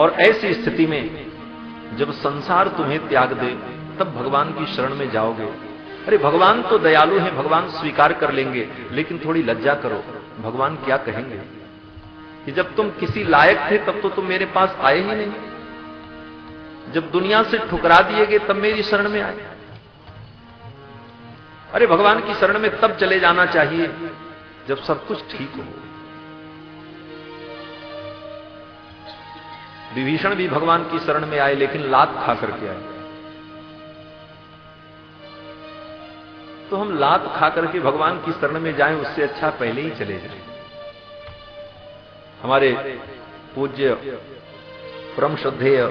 और ऐसी स्थिति में जब संसार तुम्हें त्याग दे तब भगवान की शरण में जाओगे। अरे भगवान तो दयालु हैं, भगवान स्वीकार कर लेंगे, लेकिन थोड़ी लज्जा करो, भगवान क्या कहेंगे कि जब तुम किसी लायक थे तब तो तुम मेरे पास आए ही नहीं, जब दुनिया से ठुकरा दिए गए तब मेरी शरण में आए। अरे भगवान की शरण में तब चले जाना चाहिए जब सब कुछ ठीक हो। विभीषण भी भगवान की शरण में आए, लेकिन लात खा करके आए। तो हम लात खा करके भगवान की शरण में जाएं, उससे अच्छा पहले ही चले जाएं। हमारे पूज्य परम श्रद्धेय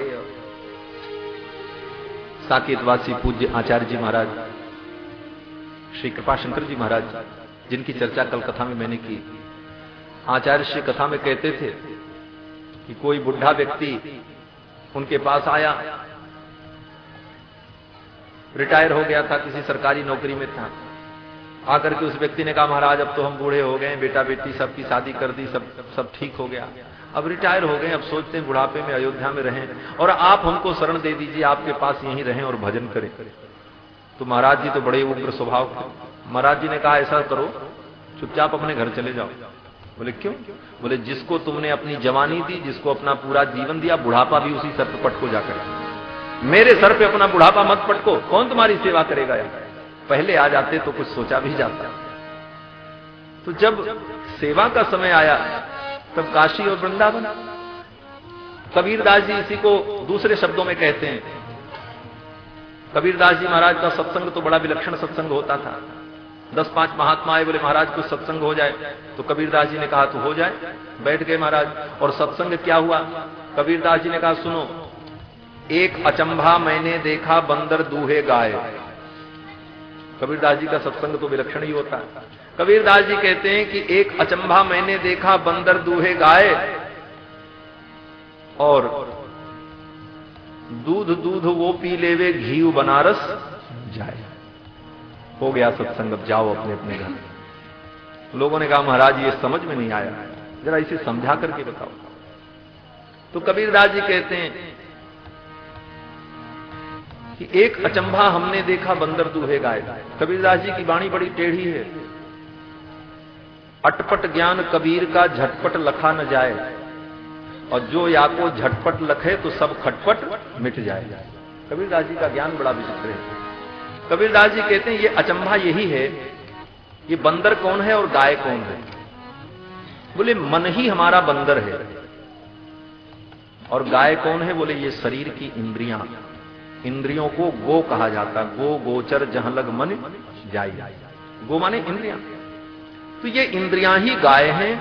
साकेतवासी पूज्य आचार्य जी महाराज, श्री कृपाशंकर जी महाराज, जिनकी चर्चा कल कथा में मैंने की, आचार्य श्री कथा में कहते थे कि कोई बुढ़ा व्यक्ति उनके पास आया, रिटायर हो गया था, किसी सरकारी नौकरी में था। आकर के उस व्यक्ति ने कहा, महाराज अब तो हम बूढ़े हो गए, बेटा बेटी सबकी शादी कर दी, सब ठीक हो गया, अब रिटायर हो गए, अब सोचते हैं बुढ़ापे में अयोध्या में रहें और आप हमको शरण दे दीजिए, आपके पास यहीं रहें और भजन करें। तो महाराज जी तो बड़े उग्र स्वभाव थे। महाराज जी ने कहा, ऐसा करो, चुपचाप अपने घर चले जाओ। बोले क्यों? बोले जिसको तुमने अपनी जवानी दी, जिसको अपना पूरा जीवन दिया, बुढ़ापा भी उसी सर पे पटको जाकर। मेरे सर पे अपना बुढ़ापा मत पटको, कौन तुम्हारी सेवा करेगा यार? पहले आ जाते तो कुछ सोचा भी जाता। तो जब सेवा का समय आया तब काशी और वृंदावन। कबीरदास जी इसी को दूसरे शब्दों में कहते हैं। कबीरदास जी महाराज का सत्संग तो बड़ा विलक्षण सत्संग होता था। 10-5 महात्मा आए, बोले महाराज कुछ सत्संग हो जाए। तो कबीरदास जी ने कहा तो हो जाए। बैठ गए महाराज, और सत्संग क्या हुआ? कबीरदास जी ने कहा, सुनो, एक अचंभा मैंने देखा, बंदर दूहे गाय। कबीरदास जी का सत्संग तो विलक्षण ही होता है। कबीरदास जी कहते हैं कि एक अचंभा मैंने देखा, बंदर दूहे गाय, और दूध दूध वो पी लेवे, घी बनारस जाए। हो गया सत्संग, अब जाओ अपने अपने घर। लोगों ने कहा, महाराज ये समझ में नहीं आया, जरा इसे समझा करके बताओ। तो कबीरदास जी कहते हैं कि एक अचंभा हमने देखा, बंदर दूहे गाय। कबीरदास जी की वाणी बड़ी टेढ़ी है। अटपट ज्ञान कबीर का, झटपट लखा न जाए, और जो या को झटपट लखे तो सब खटपट मिट जाए। कबीरदास जी का ज्ञान बड़ा विचित्र है। कबीरदास जी कहते हैं ये अचंभा यही है, ये बंदर कौन है और गाय कौन है? बोले मन ही हमारा बंदर है। और गाय कौन है? बोले ये शरीर की इंद्रियां। इंद्रियों को गो कहा जाता, गो गोचर जहां लग मन जाई। गो माने इंद्रियां। तो ये इंद्रियां ही गाय हैं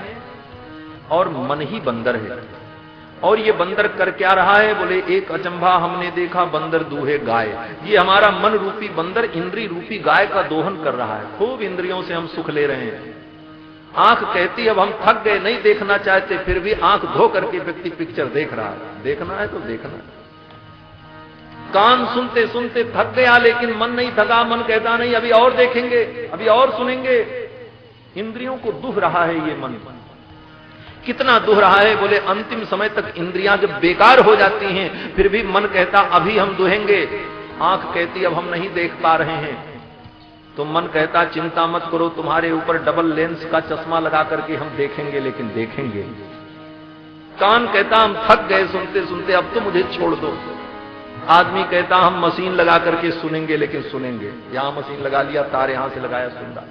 और मन ही बंदर है। और ये बंदर कर क्या रहा है? बोले एक अचंभा हमने देखा, बंदर दूहे गाय। ये हमारा मन रूपी बंदर इंद्री रूपी गाय का दोहन कर रहा है। खूब इंद्रियों से हम सुख ले रहे हैं। आंख कहती अब हम थक गए, नहीं देखना चाहते, फिर भी आंख धो करके व्यक्ति पिक्चर देख रहा है। देखना है तो देखना है। कान सुनते सुनते थक गया, लेकिन मन नहीं थका। मन कहता नहीं अभी और देखेंगे, अभी और सुनेंगे। इंद्रियों को दुह रहा है ये मन। कितना दुह रहा है? बोले अंतिम समय तक इंद्रियां जब बेकार हो जाती हैं, फिर भी मन कहता अभी हम दुहेंगे। आंख कहती अब हम नहीं देख पा रहे हैं, तो मन कहता चिंता मत करो, तुम्हारे ऊपर डबल लेंस का चश्मा लगा करके हम देखेंगे, लेकिन देखेंगे। कान कहता हम थक गए सुनते सुनते, अब तो मुझे छोड़ दो। आदमी कहता हम मशीन लगा करके सुनेंगे, लेकिन सुनेंगे। यहां मशीन लगा लिया, तार यहां से लगाया, सुन रहा।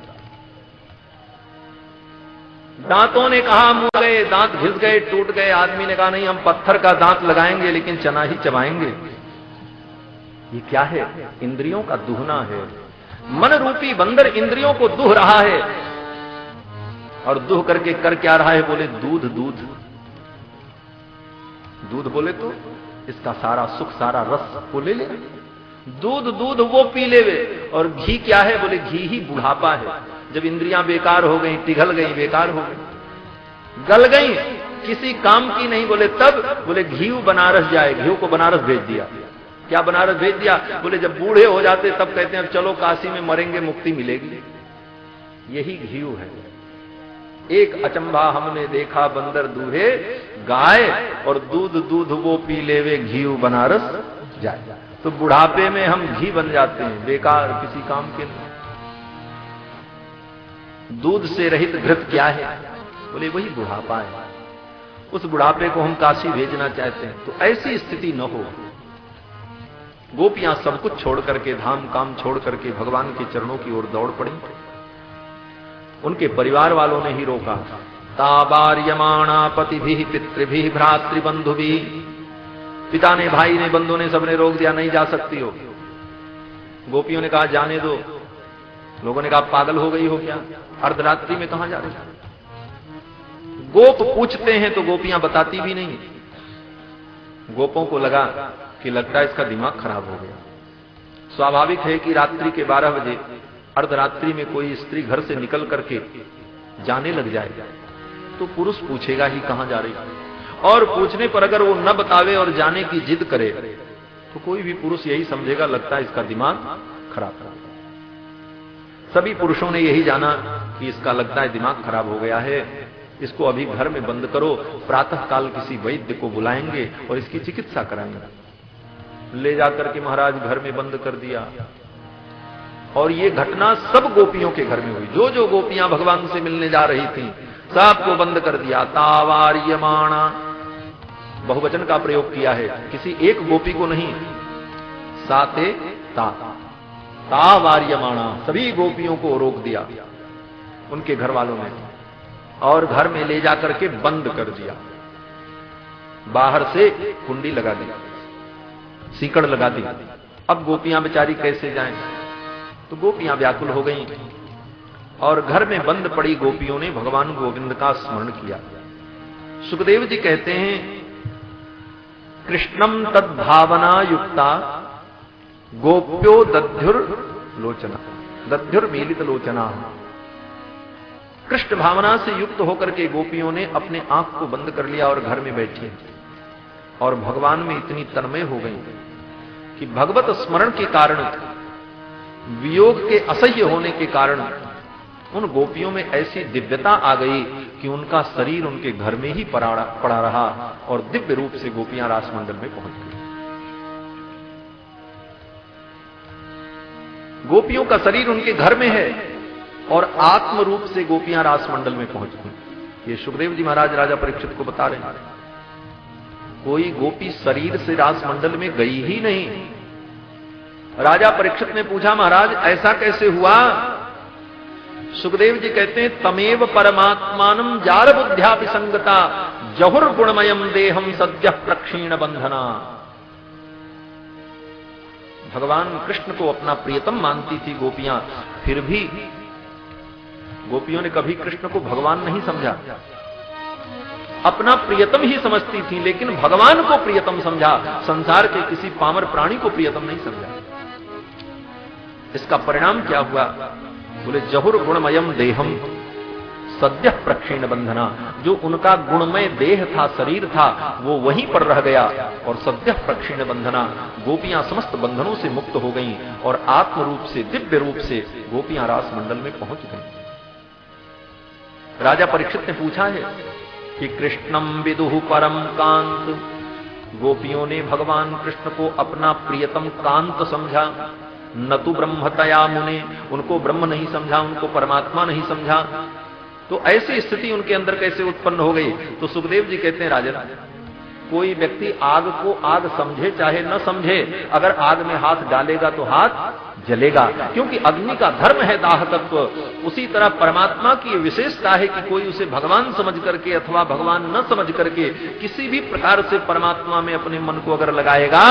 दांतों ने कहा मुंह गए, दांत घिस गए, टूट गए। आदमी ने कहा नहीं हम पत्थर का दांत लगाएंगे, लेकिन चना ही चबाएंगे। ये क्या है? इंद्रियों का दुहना है। मन रूपी बंदर इंद्रियों को दुह रहा है। और दुह करके कर क्या रहा है? बोले दूध दूध। दूध बोले तो इसका सारा सुख, सारा रस को ले ले। दूध दूध वो पी लेवे। और घी क्या है? बोले घी ही बुढ़ापा है। जब इंद्रियां बेकार हो गई, पिघल गई, बेकार हो गई, गल गई, किसी काम की नहीं, बोले तब बोले घी बनारस जाए। घी को बनारस भेज दिया। क्या बनारस भेज दिया? बोले जब बूढ़े हो जाते तब कहते हैं अब चलो काशी में मरेंगे, मुक्ति मिलेगी। यही घी है। एक अचंभा हमने देखा बंदर दूहे गाय, और दूध दूध वो पी लेवे घी बनारस जाए। तो बुढ़ापे में हम घी बन जाते हैं, बेकार किसी काम के नहीं। दूध से रहित घृत क्या है? बोले वही बुढ़ापा है। उस बुढ़ापे को हम काशी भेजना चाहते हैं। तो ऐसी स्थिति न हो। गोपियां सब कुछ छोड़ करके, धाम काम छोड़ करके भगवान के चरणों की ओर दौड़ पड़ी। उनके परिवार वालों ने ही रोका। ताबार्यमाणा पतिभिः पितृभिः भ्रातृबंधुभिः, पिता ने, भाई ने, बंधु ने, सबने रोक दिया, नहीं जा सकती हो। गोपियों ने कहा जाने दो। लोगों ने कहा पागल हो गई हो क्या, अर्धरात्रि में कहां जा रही? गोप पूछते हैं तो गोपियां बताती भी नहीं। गोपों को लगा कि लगता है इसका दिमाग खराब हो गया। स्वाभाविक है कि रात्रि के 12 बजे अर्धरात्रि में कोई स्त्री घर से निकल करके जाने लग जाए तो पुरुष पूछेगा ही कहां जा रही, और पूछने पर अगर वो न बतावे और जाने की जिद करे तो कोई भी पुरुष यही समझेगा लगता है इसका दिमाग खराब। सभी पुरुषों ने यही जाना कि इसका लगता है दिमाग खराब हो गया है, इसको अभी घर में बंद करो, प्रातः काल किसी वैद्य को बुलाएंगे और इसकी चिकित्सा कराएंगे। ले जाकर के महाराज घर में बंद कर दिया। और ये घटना सब गोपियों के घर में हुई। जो जो गोपियां भगवान से मिलने जा रही थीं, सबको बंद कर दिया। तावार्यमाणा, बहुवचन का प्रयोग किया है, किसी एक गोपी को नहीं। साते तावार्यमाणा, सभी गोपियों को रोक दिया उनके घर वालों ने, और घर में ले जाकर के बंद कर दिया। बाहर से कुंडी लगा दी, सीकड़ लगा दी। अब गोपियां बेचारी कैसे जाएं? तो गोपियां व्याकुल हो गईं, और घर में बंद पड़ी गोपियों ने भगवान गोविंद का स्मरण किया। सुखदेव जी कहते हैं, कृष्णम तद्भावना युक्ता गोप्यो दध्युर लोचना, दध्युर मीलित लोचना। कृष्ण भावना से युक्त होकर के गोपियों ने अपने आंख को बंद कर लिया और घर में बैठी, और भगवान में इतनी तन्मय हो गई कि भगवत स्मरण के कारण, वियोग के असह्य होने के कारण उन गोपियों में ऐसी दिव्यता आ गई कि उनका शरीर उनके घर में ही पड़ा रहा, और दिव्य रूप से गोपियां रासमंडल में पहुंच गई। गोपियों का शरीर उनके घर में है और आत्म रूप से गोपियां रासमंडल में पहुंच गई। ये सुखदेव जी महाराज राजा परीक्षित को बता रहे हैं। कोई गोपी शरीर से रासमंडल में गई ही नहीं। राजा परीक्षित ने पूछा, महाराज ऐसा कैसे हुआ? सुखदेव जी कहते हैं, तमेव परमात्मानम जार बुद्ध्या विसंगता जहुर गुणमयम देहम सद्य प्रक्षीण बंधना। भगवान कृष्ण को अपना प्रियतम मानती थी गोपियां, फिर भी गोपियों ने कभी कृष्ण को भगवान नहीं समझा। अपना प्रियतम ही समझती थी, लेकिन भगवान को प्रियतम समझा, संसार के किसी पामर प्राणी को प्रियतम नहीं समझा। इसका परिणाम क्या हुआ? बोले जहुर गुणमयम देहम सद्य प्रक्षीण बंधना। जो उनका गुणमय देह था, शरीर था, वो वहीं पर रह गया, और सद्य प्रक्षीण बंधना, गोपियां समस्त बंधनों से मुक्त हो गईं और आत्म रूप से, दिव्य रूप से गोपियां रास मंडल में पहुंच गईं। राजा परीक्षित ने पूछा है कि कृष्णम विदुः परम कांत, गोपियों ने भगवान कृष्ण को अपना प्रियतम कांत समझा, न तो ब्रह्मतया मुने, उनको ब्रह्म नहीं समझा, उनको परमात्मा नहीं समझा। तो ऐसी स्थिति उनके अंदर कैसे उत्पन्न हो गई? तो सुखदेव जी कहते हैं, राजन, कोई व्यक्ति आग को आग समझे चाहे न समझे, अगर आग में हाथ डालेगा तो हाथ जलेगा, क्योंकि अग्नि का धर्म है दाह तत्व। उसी तरह परमात्मा की विशेषता है कि कोई उसे भगवान समझ करके अथवा भगवान न समझ करके किसी भी प्रकार से परमात्मा में अपने मन को अगर लगाएगा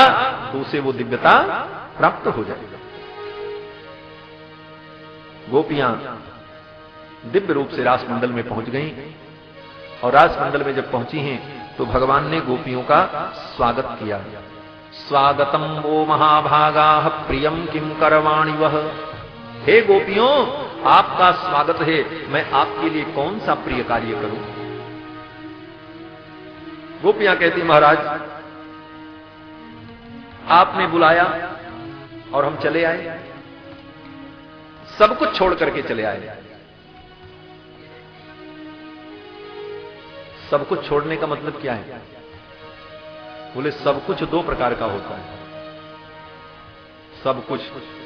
तो उसे वो दिव्यता प्राप्त हो जाएगा। गोपियां दिव्य रूप से रासमंडल में पहुंच गईं, और रासमंडल में जब पहुंची हैं तो भगवान ने गोपियों का स्वागत किया। स्वागतम वो महाभागाः प्रियम किम करवाणि वह। हे गोपियों, आपका स्वागत है, मैं आपके लिए कौन सा प्रिय कार्य करूं? गोपियां कहती, महाराज आपने बुलाया और हम चले आए, सब कुछ छोड़ करके चले आए। सब कुछ छोड़ने का मतलब क्या है? बोले सब कुछ दो प्रकार का होता है। सब कुछ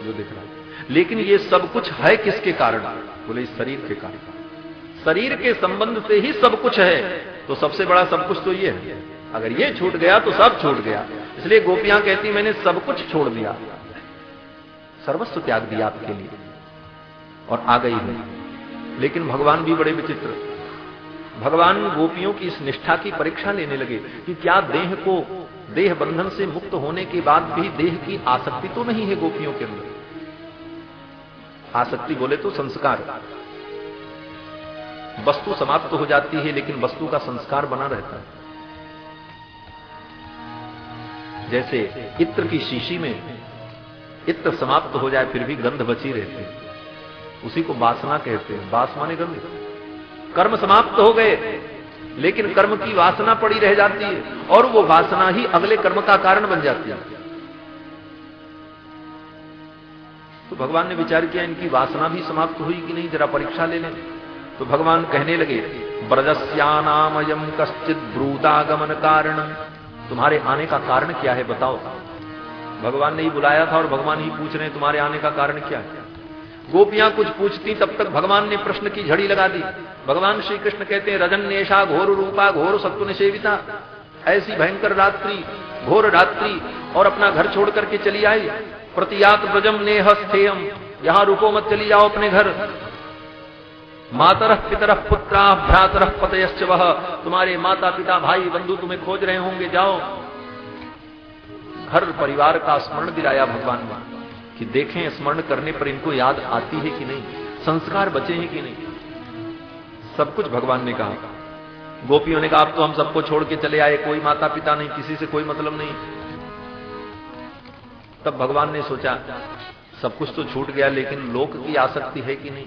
जो दिख रहा है, लेकिन ये सब कुछ है किसके कारण? बोले इस शरीर के कारण। शरीर के संबंध से ही सब कुछ है, तो सबसे बड़ा सब कुछ तो ये है। अगर ये छूट गया तो सब छूट गया। इसलिए गोपियां कहती मैंने सब कुछ छोड़ दिया, सर्वस्व त्याग दिया आपके लिए और आ गई है। लेकिन भगवान भी बड़े विचित्र। भगवान गोपियों की इस निष्ठा की परीक्षा लेने लगे कि क्या देह को, देह बंधन से मुक्त होने के बाद भी देह की आसक्ति तो नहीं है गोपियों के अंदर? आसक्ति बोले तो संस्कार, वस्तु समाप्त हो जाती है लेकिन वस्तु का संस्कार बना रहता है। जैसे इत्र की शीशी में इत्र समाप्त हो जाए फिर भी गंध बची रहती है, उसी को वासना कहते हैं। वास माने गंध। कर्म समाप्त हो गए लेकिन कर्म की वासना पड़ी रह जाती है और वो वासना ही अगले कर्म का कारण बन जाती है। तो भगवान ने विचार किया इनकी वासना भी समाप्त हुई कि नहीं, जरा परीक्षा ले लें। तो भगवान कहने लगे ब्रजस्यानामयम कश्चित ब्रूतागमन कारण, तुम्हारे आने का कारण क्या है बताओ। भगवान ने ही बुलाया था और भगवान ही पूछ रहे हैं तुम्हारे आने का कारण क्या है। गोपियां कुछ पूछती तब तक भगवान ने प्रश्न की झड़ी लगा दी। भगवान श्री कृष्ण कहते हैं रजन्येषा घोर रूपा घोर सत्व निषेविता, ऐसी भयंकर रात्रि, घोर रात्रि, और अपना घर छोड़ करके चली आई। प्रतियात ब्रजम नेह स्थेयम, यहां रुको मत, चली जाओ अपने घर। मातरः पितरः पुत्राः भ्रातरः पतयश्च वह, तुम्हारे माता पिता भाई बंधु तुम्हें खोज रहे होंगे, जाओ। घर परिवार का स्मरण दिलाया भगवान ने कि देखें स्मरण करने पर इनको याद आती है कि नहीं, संस्कार बचे हैं कि नहीं। सब कुछ भगवान ने कहा। गोपियों ने कहा अब तो हम सबको छोड़ के चले आए, कोई माता पिता नहीं, किसी से कोई मतलब नहीं। तब भगवान ने सोचा सब कुछ तो छूट गया लेकिन लोक की आसक्ति है कि नहीं।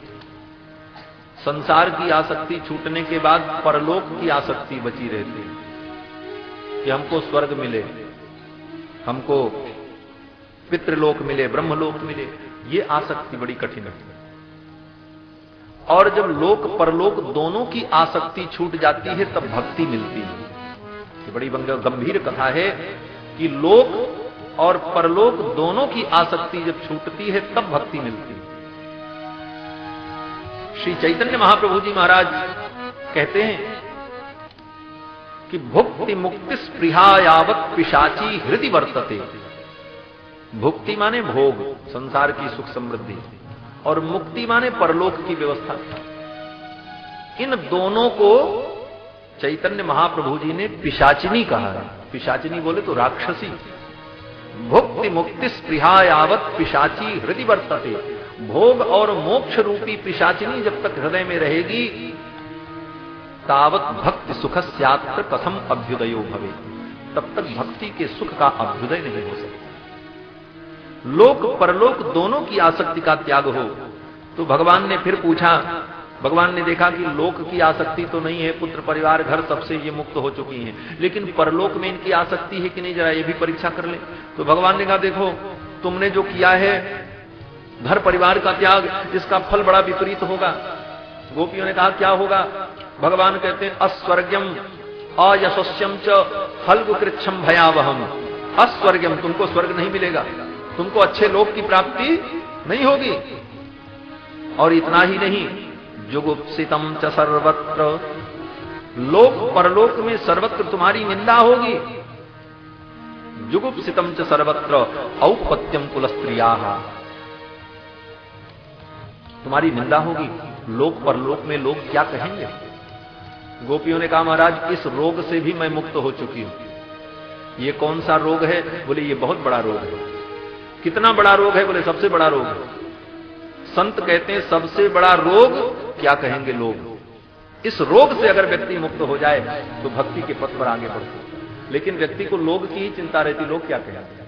संसार की आसक्ति छूटने के बाद परलोक की आसक्ति बची रहती है कि हमको स्वर्ग मिले, हमको पितृलोक मिले, ब्रह्मलोक मिले। ये आसक्ति बड़ी कठिन है। और जब लोक परलोक दोनों की आसक्ति छूट जाती है तब भक्ति मिलती है। ये बड़ी गंभीर कथा है कि लोक और परलोक दोनों की आसक्ति जब छूटती है तब भक्ति मिलती है। श्री चैतन्य महाप्रभु जी महाराज कहते हैं कि भुक्ति मुक्ति स्पृहा यावत् पिशाची हृदि वर्तते। भुक्ति माने भोग, संसार की सुख समृद्धि, और मुक्ति माने परलोक की व्यवस्था। इन दोनों को चैतन्य महाप्रभु जी ने पिशाचिनी कहा है। पिशाचिनी बोले तो राक्षसी। भुक्ति मुक्ति स्पृहा यावत् पिशाची हृदि वर्तते। भोग और मोक्ष रूपी पिशाचिनी जब तक हृदय में रहेगी तावत भक्ति सुख स्यात्र कथम अभ्युदयो भवे, तब तक भक्ति के सुख का अभ्युदय नहीं हो सकता। लोक परलोक दोनों की आसक्ति का त्याग हो। तो भगवान ने फिर पूछा, भगवान ने देखा कि लोक की आसक्ति तो नहीं है, पुत्र परिवार घर सबसे ये मुक्त हो चुकी हैं, लेकिन परलोक में इनकी आसक्ति है कि नहीं, जरा ये भी परीक्षा कर ले। तो भगवान ने कहा देखो तुमने जो किया है घर परिवार का त्याग, इसका फल बड़ा विपरीत होगा। गोपियों ने कहा क्या होगा? भगवान कहते हैं अस्वर्ग्यम अयशस्यम च फल्गु कृच्छम भयावहम। अस्वर्ग्यम, तुमको स्वर्ग नहीं मिलेगा, तुमको अच्छे लोक की प्राप्ति नहीं होगी। और इतना ही नहीं, जुगुप्सितम च सर्वत्र, लोक परलोक में सर्वत्र तुम्हारी निंदा होगी। जुगुप्सितम च सर्वत्र औपत्यम कुलस्त्रियाः, तुम्हारी निंदा होगी। लोक परलोक में लोग क्या कहेंगे? गोपियों ने कहा महाराज इस रोग से भी मैं मुक्त हो चुकी हूं। ये कौन सा रोग है? बोले ये बहुत बड़ा रोग है। कितना बड़ा रोग है? बोले सबसे बड़ा रोग है। संत कहते हैं सबसे बड़ा रोग क्या कहेंगे लोग। इस रोग से अगर व्यक्ति मुक्त हो जाए तो भक्ति के पथ पर आगे बढ़ते। लेकिन व्यक्ति को लोग की ही चिंता रहती, लोग क्या कहेंगे।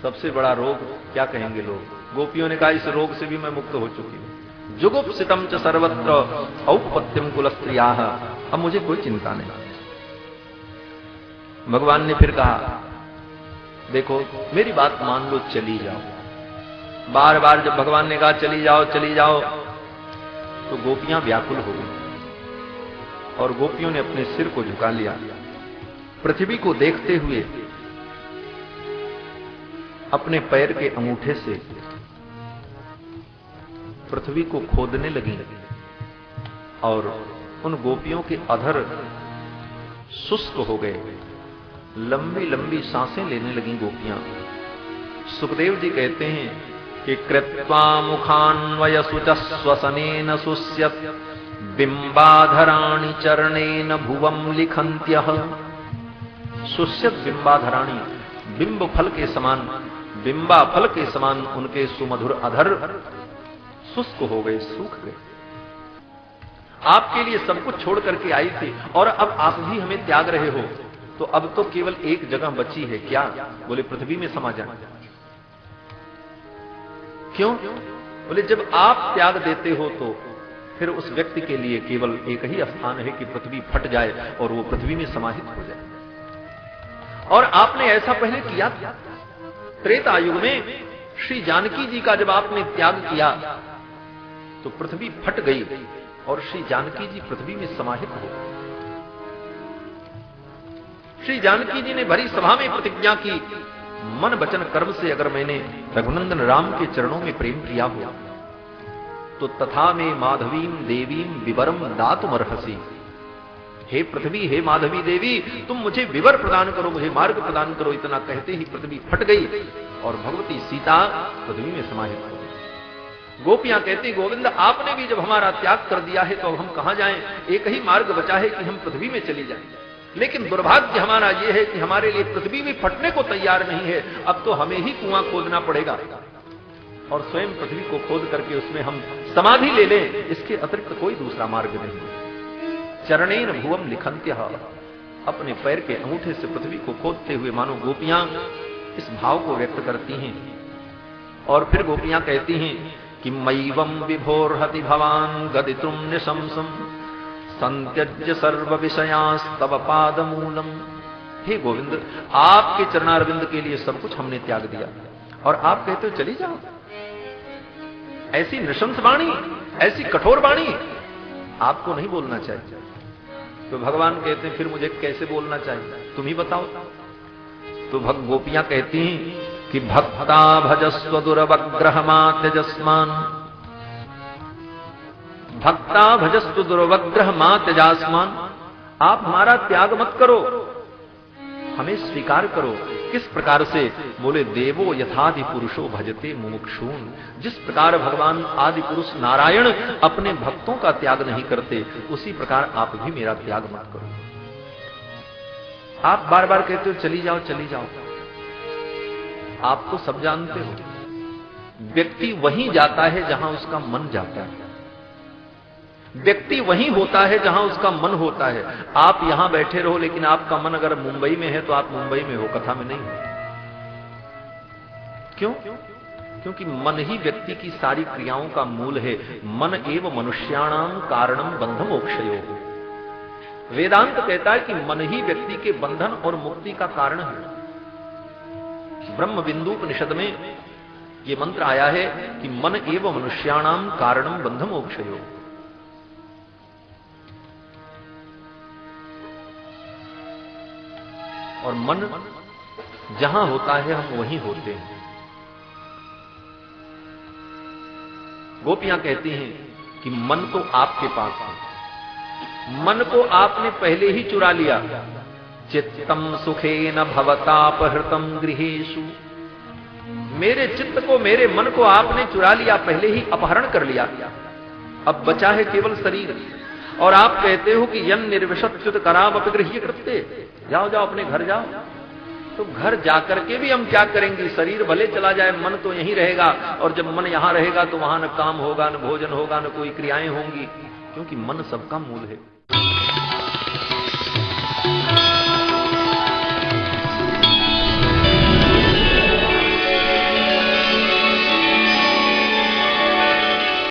सबसे बड़ा रोग क्या कहेंगे लोग। गोपियों ने कहा इस रोग से भी मैं मुक्त हो चुकी हूं। जुगुप्सितम च सर्वत्र औपत्यम कुलस्त्रियाः, अब मुझे कोई चिंता नहीं। भगवान ने फिर कहा देखो मेरी बात मान लो, चली जाओ। बार बार जब भगवान ने कहा चली जाओ चली जाओ, तो गोपियां व्याकुल हो गई। और गोपियों ने अपने सिर को झुका लिया। पृथ्वी को देखते हुए अपने पैर के अंगूठे से पृथ्वी को खोदने लगी और उन गोपियों के अधर शुष्क हो गए। लंबी लंबी सांसें लेने लगी गोपियां। सुखदेव जी कहते हैं कि कृत्वा मुखान्वय सुचस्वसनेन सुस्यत् बिंबाधराणि चरणेन भुवं लिखन्त्यः। सुस्यत् बिंबाधराणि, बिंब फल के समान, बिंबा फल के समान उनके सुमधुर अधर शुष्क हो गए, सूख गए। आपके लिए सब कुछ छोड़ करके आई थी और अब आप भी हमें त्याग रहे हो, तो अब तो केवल एक जगह बची है, क्या? बोले पृथ्वी में समा जाए। क्यों? बोले जब आप त्याग देते हो तो फिर उस व्यक्ति के लिए केवल एक ही स्थान है कि पृथ्वी फट जाए और वो पृथ्वी में समाहित हो जाए। और आपने ऐसा पहले किया था। त्रेता युग में श्री जानकी जी का जब आपने त्याग किया तो पृथ्वी फट गई और श्री जानकी जी पृथ्वी में समाहित हो गए। श्री जानकी जी ने भरी सभा में प्रतिज्ञा की, मन वचन कर्म से अगर मैंने रघुनंदन राम के चरणों में प्रेम किया हो तो तथा में माधवीम देवीम विवरम दातुमर्हसि। हे पृथ्वी, हे माधवी देवी, तुम मुझे विवर प्रदान करो, मुझे मार्ग प्रदान करो। इतना कहते ही पृथ्वी फट गई और भगवती सीता पृथ्वी में समाहित हो गई। गोपियां कहती, गोविंद आपने भी जब हमारा त्याग कर दिया है तो हम कहां जाएं? एक ही मार्ग बचा है कि हम पृथ्वी में चली जाएं। लेकिन दुर्भाग्य हमारा यह है कि हमारे लिए पृथ्वी भी फटने को तैयार नहीं है। अब तो हमें ही कुआं खोदना पड़ेगा और स्वयं पृथ्वी को खोद करके उसमें हम समाधि ले लें, इसके अतिरिक्त कोई दूसरा मार्ग नहीं। चरणेन भुवम लिखन्त्यः, अपने पैर के अंगूठे से पृथ्वी को खोदते हुए मानो गोपियां इस भाव को व्यक्त करती हैं। और फिर गोपियां कहती हैं कि मैवं विभोर्हति भवान गदितुम निशंसम संत्यज्य सर्व विषयांस्तव पादमूलम। हे गोविंद, आपके चरणारविंद के लिए सब कुछ हमने त्याग दिया और आप कहते हो चली जाओ। ऐसी नृशंस वाणी, ऐसी कठोर वाणी आपको नहीं बोलना चाहिए। तो भगवान कहते हैं फिर मुझे कैसे बोलना चाहिए, तुम ही बताओ। तो गोपियां कहती हैं कि भक्ता भजस्व दुर्वग्रहमा त्यजस्मान, भक्ता भजस्तु दुर्वग्रह मा त्यजास्मान। आप हमारा त्याग मत करो, हमें स्वीकार करो। किस प्रकार से? बोले देवो यथादि पुरुषो भजते मुमुक्षून। जिस प्रकार भगवान आदि पुरुष नारायण अपने भक्तों का त्याग नहीं करते, उसी प्रकार आप भी मेरा त्याग मत करो। आप बार बार कहते हो चली जाओ चली जाओ। आप तो सब जानते हो, व्यक्ति वहीं जाता है जहां उसका मन जाता है, व्यक्ति वहीं होता है जहां उसका मन होता है। आप यहां बैठे रहो लेकिन आपका मन अगर मुंबई में है तो आप मुंबई में हो, कथा में नहीं हो। क्यों? क्योंकि मन ही व्यक्ति की सारी क्रियाओं का मूल है। मन एव मनुष्याणाम कारणम बंध मोक्षयोः। वेदांत कहता है कि मन ही व्यक्ति के बंधन और मुक्ति का कारण है। ब्रह्म बिंदुपनिषद में यह मंत्र आया है कि मन एव मनुष्याणाम कारणम बंध मोक्षयोः। और मन जहां होता है हम वहीं होते हैं। गोपियां कहती हैं कि मन तो आपके पास है, मन को आपने पहले ही चुरा लिया। चित्तम सुखेन भवतापहृतम गृहेषु। मेरे चित्त को, मेरे मन को आपने चुरा लिया, पहले ही अपहरण कर लिया। अब बचा है केवल शरीर। और आप कहते हो कि यन निर्विशत्युत कराम अपगृह्य कृत्य। जाओ जाओ अपने घर जाओ। तो घर जाकर के भी हम क्या करेंगे? शरीर भले चला जाए, मन तो यहीं रहेगा। और जब मन यहां रहेगा तो वहां न काम होगा, न भोजन होगा, न कोई क्रियाएं होंगी, क्योंकि मन सबका मूल है।